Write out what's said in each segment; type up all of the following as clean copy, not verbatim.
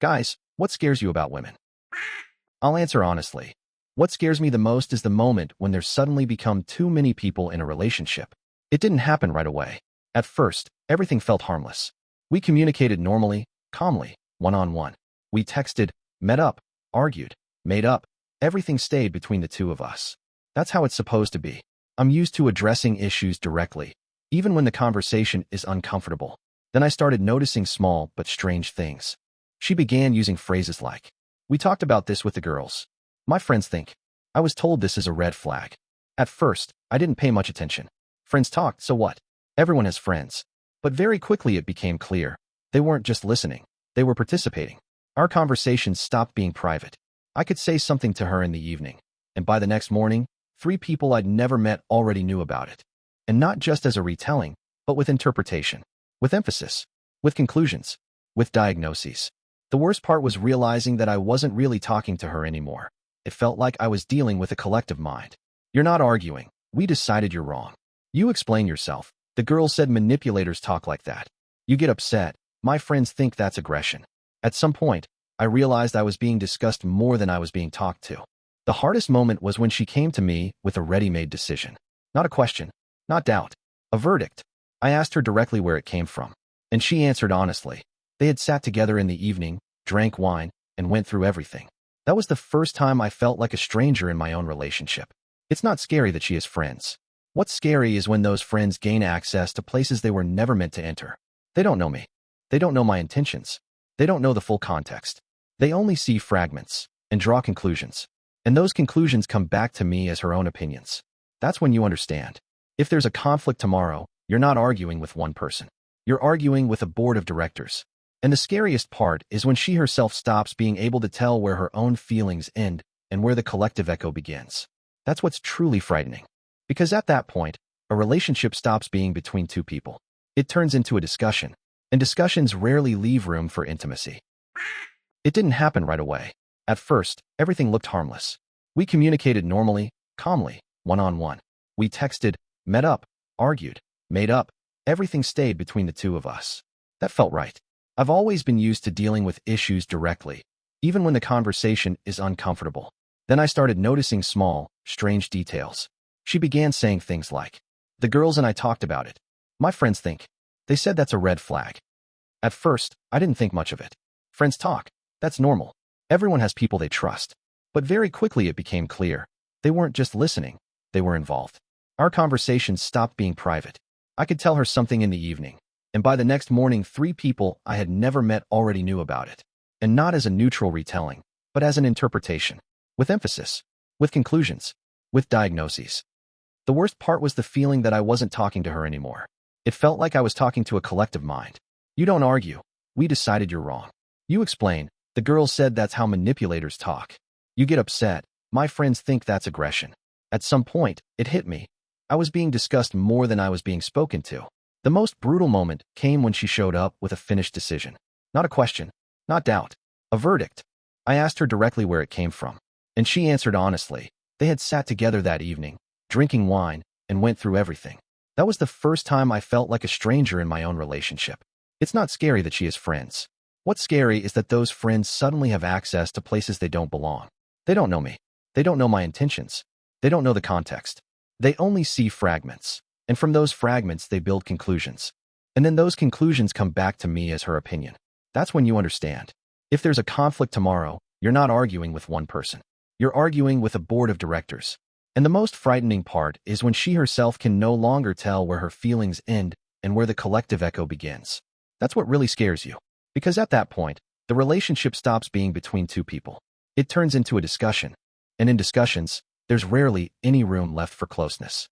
Guys, what scares you about women? I'll answer honestly. What scares me the most is the moment when there's suddenly become too many people in a relationship. It didn't happen right away. At first, everything felt harmless. We communicated normally, calmly, one-on-one. We texted, met up, argued, made up. Everything stayed between the two of us. That's how it's supposed to be. I'm used to addressing issues directly, even when the conversation is uncomfortable. Then I started noticing small but strange things. She began using phrases like, "We talked about this with the girls. My friends think." I was told this is a red flag. At first, I didn't pay much attention. Friends talked, so what? Everyone has friends. But very quickly it became clear. They weren't just listening. They were participating. Our conversations stopped being private. I could say something to her in the evening, and by the next morning, 3 people I'd never met already knew about it. And not just as a retelling, but with interpretation, with emphasis, with conclusions, with diagnoses. The worst part was realizing that I wasn't really talking to her anymore. It felt like I was dealing with a collective mind. "You're not arguing. We decided you're wrong. You explain yourself." The girl said manipulators talk like that. "You get upset. My friends think that's aggression." At some point, I realized I was being discussed more than I was being talked to. The hardest moment was when she came to me with a ready-made decision. Not a question, not doubt, a verdict. I asked her directly where it came from, and she answered honestly. They had sat together in the evening, drank wine, and went through everything. That was the first time I felt like a stranger in my own relationship. It's not scary that she has friends. What's scary is when those friends gain access to places they were never meant to enter. They don't know me. They don't know my intentions. They don't know the full context. They only see fragments and draw conclusions. And those conclusions come back to me as her own opinions. That's when you understand. If there's a conflict tomorrow, you're not arguing with one person. You're arguing with a board of directors. And the scariest part is when she herself stops being able to tell where her own feelings end and where the collective echo begins. That's what's truly frightening. Because at that point, a relationship stops being between 2 people. It turns into a discussion, and discussions rarely leave room for intimacy. It didn't happen right away. At first, everything looked harmless. We communicated normally, calmly, one-on-one. We texted, met up, argued, made up. Everything stayed between the 2 of us. That felt right. I've always been used to dealing with issues directly, even when the conversation is uncomfortable. Then I started noticing small, strange details. She began saying things like, "The girls and I talked about it. My friends think." They said that's a red flag. At first, I didn't think much of it. Friends talk. That's normal. Everyone has people they trust. But very quickly it became clear. They weren't just listening. They were involved. Our conversations stopped being private. I could tell her something in the evening, and by the next morning 3 people I had never met already knew about it. And not as a neutral retelling, but as an interpretation. With emphasis. With conclusions. With diagnoses. The worst part was the feeling that I wasn't talking to her anymore. It felt like I was talking to a collective mind. "You don't argue. We decided you're wrong. You explain." The girl said that's how manipulators talk. "You get upset. My friends think that's aggression." At some point, it hit me. I was being discussed more than I was being spoken to. The most brutal moment came when she showed up with a finished decision. Not a question, not doubt, a verdict. I asked her directly where it came from, and she answered honestly. They had sat together that evening, drinking wine, and went through everything. That was the first time I felt like a stranger in my own relationship. It's not scary that she has friends. What's scary is that those friends suddenly have access to places they don't belong. They don't know me. They don't know my intentions. They don't know the context. They only see fragments. And from those fragments, they build conclusions. And then those conclusions come back to me as her opinion. That's when you understand. If there's a conflict tomorrow, you're not arguing with one person. You're arguing with a board of directors. And the most frightening part is when she herself can no longer tell where her feelings end and where the collective echo begins. That's what really scares you. Because at that point, the relationship stops being between 2 people. It turns into a discussion. And in discussions, there's rarely any room left for closeness.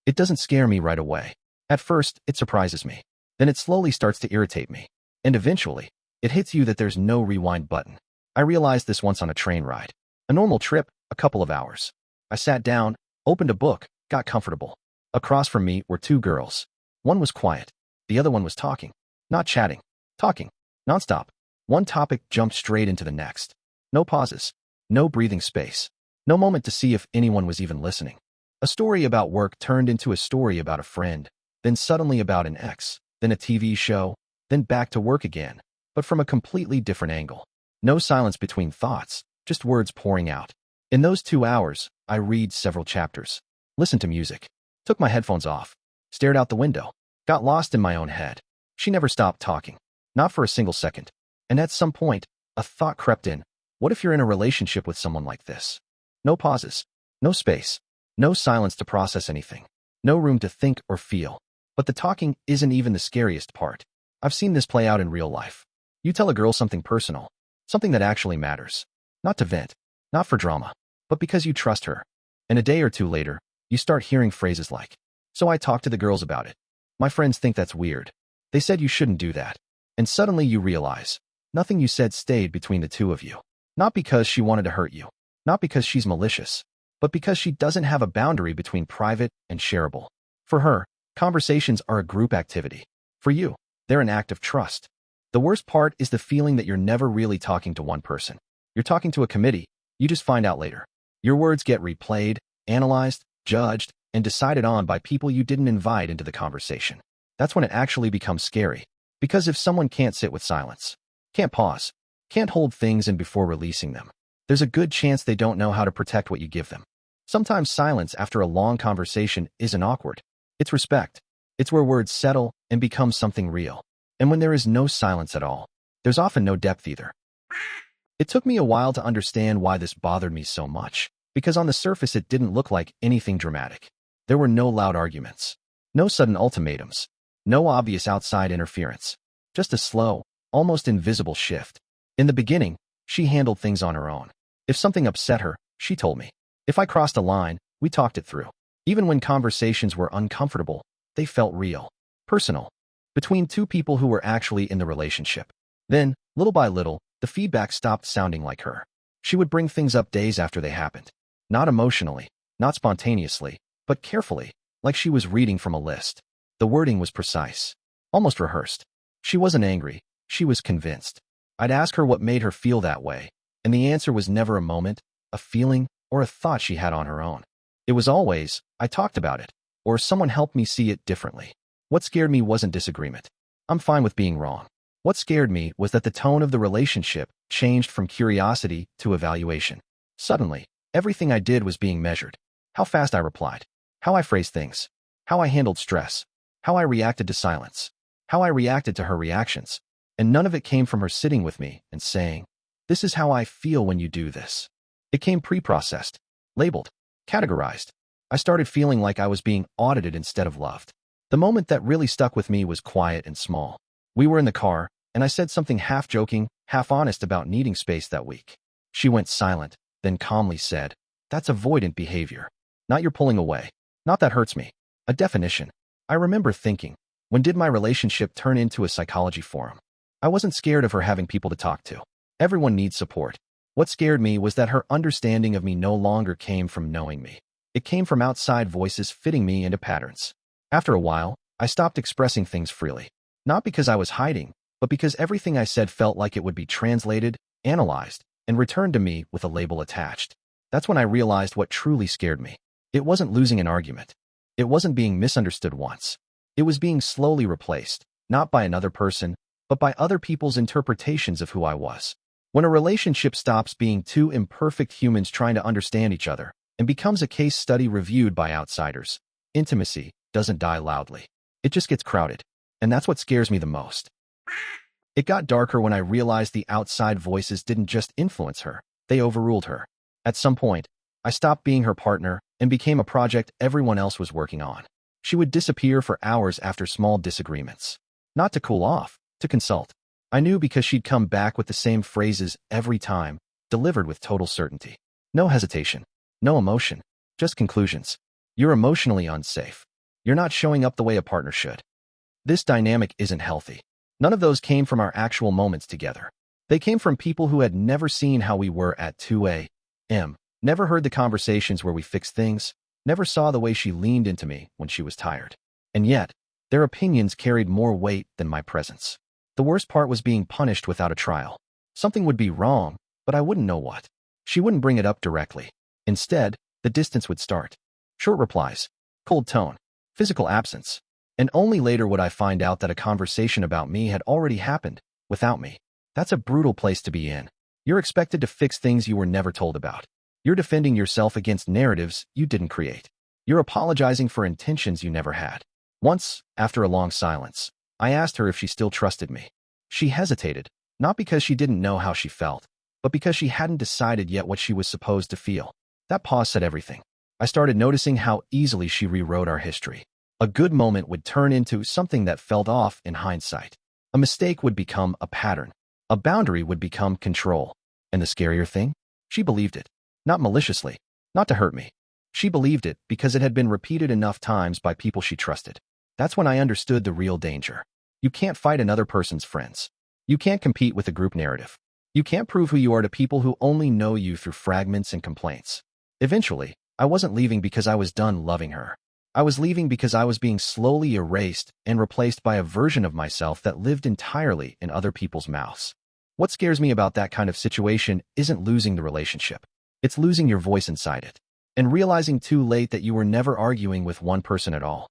It doesn't scare me right away. At first, it surprises me. Then it slowly starts to irritate me. And eventually, it hits you that there's no rewind button. I realized this once on a train ride. A normal trip, a couple of hours. I sat down, opened a book, got comfortable. Across from me were 2 girls. One was quiet. The other one was talking. Not chatting. Talking. Nonstop. One topic jumped straight into the next. No pauses. No breathing space. No moment to see if anyone was even listening. A story about work turned into a story about a friend, then suddenly about an ex, then a TV show, then back to work again. but from a completely different angle. No silence between thoughts, just words pouring out. In those 2 hours, I read several chapters, listened to music, took my headphones off, stared out the window, got lost in my own head. She never stopped talking, not for a single second. And at some point, a thought crept in. What if you're in a relationship with someone like this? No pauses, no space, no silence to process anything, no room to think or feel. But the talking isn't even the scariest part. I've seen this play out in real life. You tell a girl something personal, something that actually matters, not to vent, not for drama, but because you trust her. And a day or two later, you start hearing phrases like, "So I talked to the girls about it. My friends think that's weird. They said you shouldn't do that." And suddenly you realize, nothing you said stayed between the two of you. Not because she wanted to hurt you, not because she's malicious, but because she doesn't have a boundary between private and shareable. For her, conversations are a group activity. For you, they're an act of trust. The worst part is the feeling that you're never really talking to one person. You're talking to a committee. You just find out later. Your words get replayed, analyzed, judged, and decided on by people you didn't invite into the conversation. That's when it actually becomes scary. Because if someone can't sit with silence, can't pause, can't hold things in before releasing them, there's a good chance they don't know how to protect what you give them. Sometimes silence after a long conversation isn't awkward. It's respect. It's where words settle and become something real. And when there is no silence at all, there's often no depth either. It took me a while to understand why this bothered me so much, because on the surface it didn't look like anything dramatic. There were no loud arguments, no sudden ultimatums, no obvious outside interference, just a slow, almost invisible shift. In the beginning, she handled things on her own. If something upset her, she told me. If I crossed a line, we talked it through. Even when conversations were uncomfortable, they felt real, personal, between two people who were actually in the relationship. Then, little by little, the feedback stopped sounding like her. She would bring things up days after they happened. Not emotionally, not spontaneously, but carefully, like she was reading from a list. The wording was precise, almost rehearsed. She wasn't angry, she was convinced. I'd ask her what made her feel that way, and the answer was never a moment, a feeling, or a thought she had on her own. It was always, I talked about it, or someone helped me see it differently. What scared me wasn't disagreement. I'm fine with being wrong. What scared me was that the tone of the relationship changed from curiosity to evaluation. Suddenly, everything I did was being measured. How fast I replied, how I phrased things, how I handled stress, how I reacted to silence, how I reacted to her reactions. And none of it came from her sitting with me and saying, "This is how I feel when you do this." It came pre-processed, labeled, categorized. I started feeling like I was being audited instead of loved. The moment that really stuck with me was quiet and small. We were in the car, and I said something half joking, half honest about needing space that week. She went silent, then calmly said, "That's avoidant behavior. Not you're pulling away. Not that hurts me." A definition. I remember thinking, when did my relationship turn into a psychology forum? I wasn't scared of her having people to talk to. Everyone needs support. What scared me was that her understanding of me no longer came from knowing me. It came from outside voices fitting me into patterns. After a while, I stopped expressing things freely. Not because I was hiding, but because everything I said felt like it would be translated, analyzed, and returned to me with a label attached. That's when I realized what truly scared me. It wasn't losing an argument. It wasn't being misunderstood once. It was being slowly replaced, not by another person, but by other people's interpretations of who I was. When a relationship stops being two imperfect humans trying to understand each other and becomes a case study reviewed by outsiders, intimacy doesn't die loudly. It just gets crowded. And that's what scares me the most. It got darker when I realized the outside voices didn't just influence her, they overruled her. At some point, I stopped being her partner and became a project everyone else was working on. She would disappear for hours after small disagreements. Not to cool off, to consult. I knew because she'd come back with the same phrases every time, delivered with total certainty. No hesitation, no emotion, just conclusions. You're emotionally unsafe. You're not showing up the way a partner should. This dynamic isn't healthy. None of those came from our actual moments together. They came from people who had never seen how we were at 2 a.m., never heard the conversations where we fixed things, never saw the way she leaned into me when she was tired. And yet, their opinions carried more weight than my presence. The worst part was being punished without a trial. Something would be wrong, but I wouldn't know what. She wouldn't bring it up directly. Instead, the distance would start. Short replies, cold tone, physical absence. And only later would I find out that a conversation about me had already happened, without me. That's a brutal place to be in. You're expected to fix things you were never told about. You're defending yourself against narratives you didn't create. You're apologizing for intentions you never had. Once, after a long silence, I asked her if she still trusted me. She hesitated, not because she didn't know how she felt, but because she hadn't decided yet what she was supposed to feel. That pause said everything. I started noticing how easily she rewrote our history. A good moment would turn into something that felt off in hindsight. A mistake would become a pattern. A boundary would become control. And the scarier thing? She believed it. Not maliciously. Not to hurt me. She believed it because it had been repeated enough times by people she trusted. That's when I understood the real danger. You can't fight another person's friends. You can't compete with a group narrative. You can't prove who you are to people who only know you through fragments and complaints. Eventually, I wasn't leaving because I was done loving her. I was leaving because I was being slowly erased and replaced by a version of myself that lived entirely in other people's mouths. What scares me about that kind of situation isn't losing the relationship. It's losing your voice inside it, and realizing too late that you were never arguing with one person at all.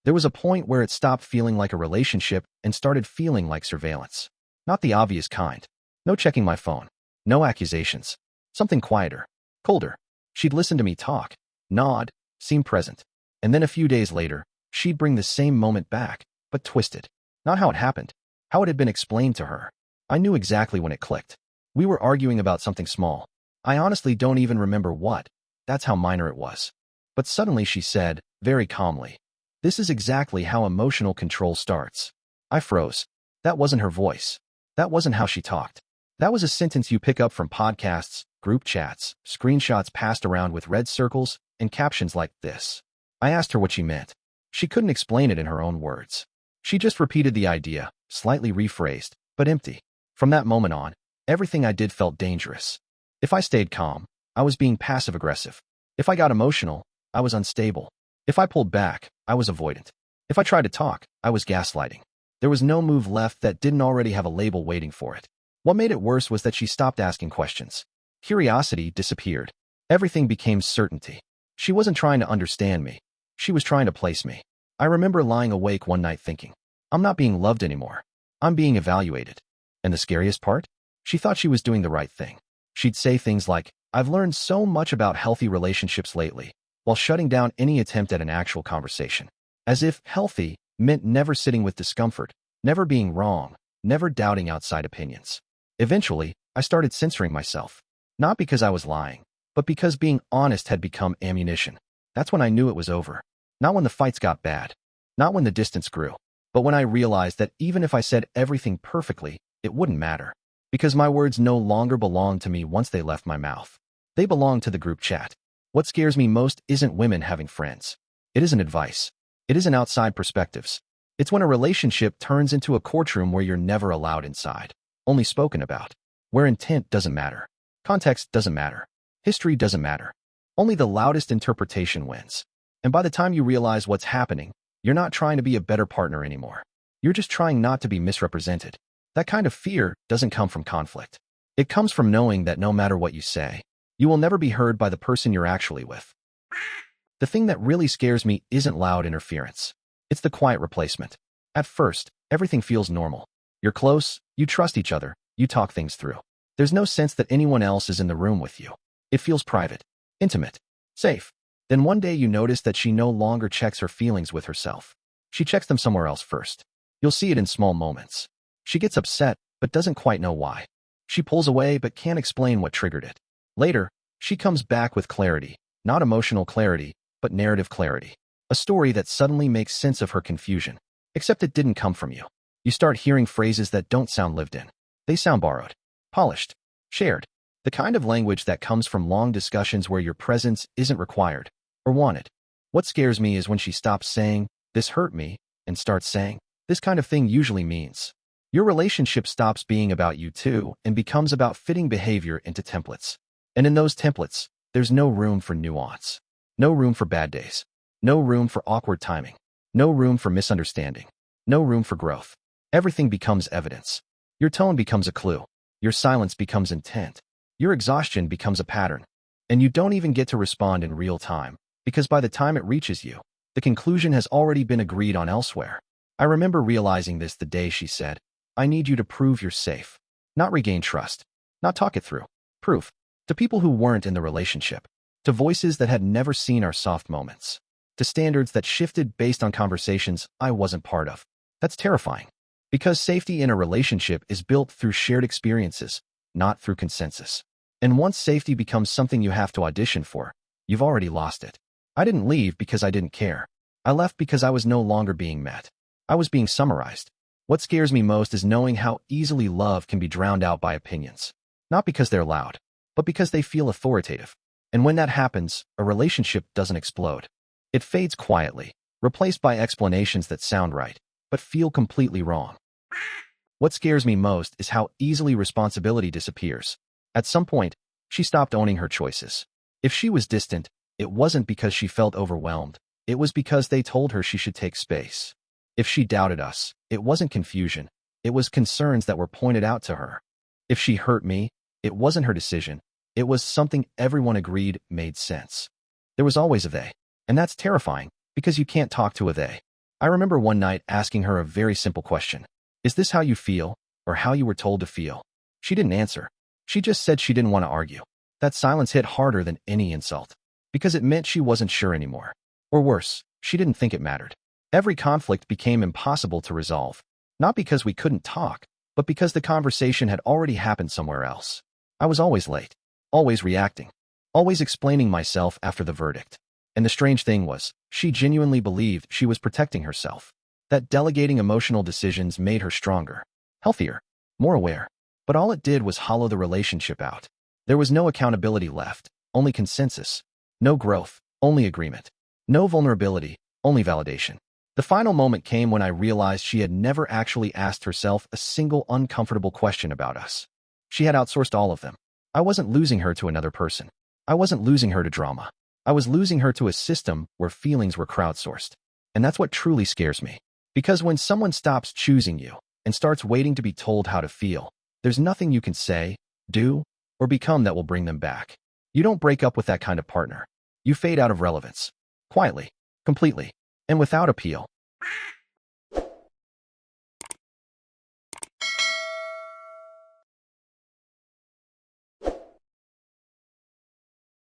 There was a point where it stopped feeling like a relationship and started feeling like surveillance. Not the obvious kind. No checking my phone. No accusations. Something quieter. Colder. She'd listen to me talk, nod, seem present. And then a few days later, she'd bring the same moment back, but twisted. Not how it happened. How it had been explained to her. I knew exactly when it clicked. We were arguing about something small. I honestly don't even remember what. That's how minor it was. But suddenly she said, very calmly, "This is exactly how emotional control starts." I froze. That wasn't her voice. That wasn't how she talked. That was a sentence you pick up from podcasts, group chats, screenshots passed around with red circles, and captions like this. I asked her what she meant. She couldn't explain it in her own words. She just repeated the idea, slightly rephrased, but empty. From that moment on, everything I did felt dangerous. If I stayed calm, I was being passive-aggressive. If I got emotional, I was unstable. If I pulled back, I was avoidant. If I tried to talk, I was gaslighting. There was no move left that didn't already have a label waiting for it. What made it worse was that she stopped asking questions. Curiosity disappeared. Everything became certainty. She wasn't trying to understand me. She was trying to place me. I remember lying awake one night thinking, I'm not being loved anymore. I'm being evaluated. And the scariest part? She thought she was doing the right thing. She'd say things like, I've learned so much about healthy relationships lately, while shutting down any attempt at an actual conversation. As if healthy meant never sitting with discomfort, never being wrong, never doubting outside opinions. Eventually, I started censoring myself. Not because I was lying, but because being honest had become ammunition. That's when I knew it was over. Not when the fights got bad. Not when the distance grew. But when I realized that even if I said everything perfectly, it wouldn't matter. Because my words no longer belonged to me once they left my mouth. They belonged to the group chat. What scares me most isn't women having friends. It isn't advice. It isn't outside perspectives. It's when a relationship turns into a courtroom where you're never allowed inside. Only spoken about. Where intent doesn't matter. Context doesn't matter. History doesn't matter. Only the loudest interpretation wins. And by the time you realize what's happening, you're not trying to be a better partner anymore. You're just trying not to be misrepresented. That kind of fear doesn't come from conflict. It comes from knowing that no matter what you say, you will never be heard by the person you're actually with. The thing that really scares me isn't loud interference. It's the quiet replacement. At first, everything feels normal. You're close, you trust each other, you talk things through. There's no sense that anyone else is in the room with you. It feels private, intimate, safe. Then one day you notice that she no longer checks her feelings with herself. She checks them somewhere else first. You'll see it in small moments. She gets upset, but doesn't quite know why. She pulls away, but can't explain what triggered it. Later, she comes back with clarity, not emotional clarity, but narrative clarity. A story that suddenly makes sense of her confusion. Except it didn't come from you. You start hearing phrases that don't sound lived in. They sound borrowed, polished, shared. The kind of language that comes from long discussions where your presence isn't required or wanted. What scares me is when she stops saying, "This hurt me," and starts saying, "This kind of thing usually means." Your relationship stops being about you two and becomes about fitting behavior into templates. And in those templates, there's no room for nuance. No room for bad days. No room for awkward timing. No room for misunderstanding. No room for growth. Everything becomes evidence. Your tone becomes a clue. Your silence becomes intent. Your exhaustion becomes a pattern. And you don't even get to respond in real time, because by the time it reaches you, the conclusion has already been agreed on elsewhere. I remember realizing this the day she said, I need you to prove you're safe. Not regain trust. Not talk it through. Proof. To people who weren't in the relationship. To voices that had never seen our soft moments. To standards that shifted based on conversations I wasn't part of. That's terrifying. Because safety in a relationship is built through shared experiences, not through consensus. And once safety becomes something you have to audition for, you've already lost it. I didn't leave because I didn't care. I left because I was no longer being met. I was being summarized. What scares me most is knowing how easily love can be drowned out by opinions. Not because they're loud, but because they feel authoritative. And when that happens, a relationship doesn't explode. It fades quietly, replaced by explanations that sound right, but feel completely wrong. What scares me most is how easily responsibility disappears. At some point, she stopped owning her choices. If she was distant, it wasn't because she felt overwhelmed. It was because they told her she should take space. If she doubted us, it wasn't confusion. It was concerns that were pointed out to her. If she hurt me, it wasn't her decision. It was something everyone agreed made sense. There was always a they. And that's terrifying, because you can't talk to a they. I remember one night asking her a very simple question. Is this how you feel, or how you were told to feel? She didn't answer. She just said she didn't want to argue. That silence hit harder than any insult, because it meant she wasn't sure anymore. Or worse, she didn't think it mattered. Every conflict became impossible to resolve, not because we couldn't talk, but because the conversation had already happened somewhere else. I was always late, always reacting, always explaining myself after the verdict. And the strange thing was, she genuinely believed she was protecting herself. That delegating emotional decisions made her stronger, healthier, more aware. But all it did was hollow the relationship out. There was no accountability left, only consensus. No growth, only agreement. No vulnerability, only validation. The final moment came when I realized she had never actually asked herself a single uncomfortable question about us. She had outsourced all of them. I wasn't losing her to another person. I wasn't losing her to drama. I was losing her to a system where feelings were crowdsourced. And that's what truly scares me. Because when someone stops choosing you and starts waiting to be told how to feel, there's nothing you can say, do, or become that will bring them back. You don't break up with that kind of partner. You fade out of relevance. Quietly. Completely. And without appeal.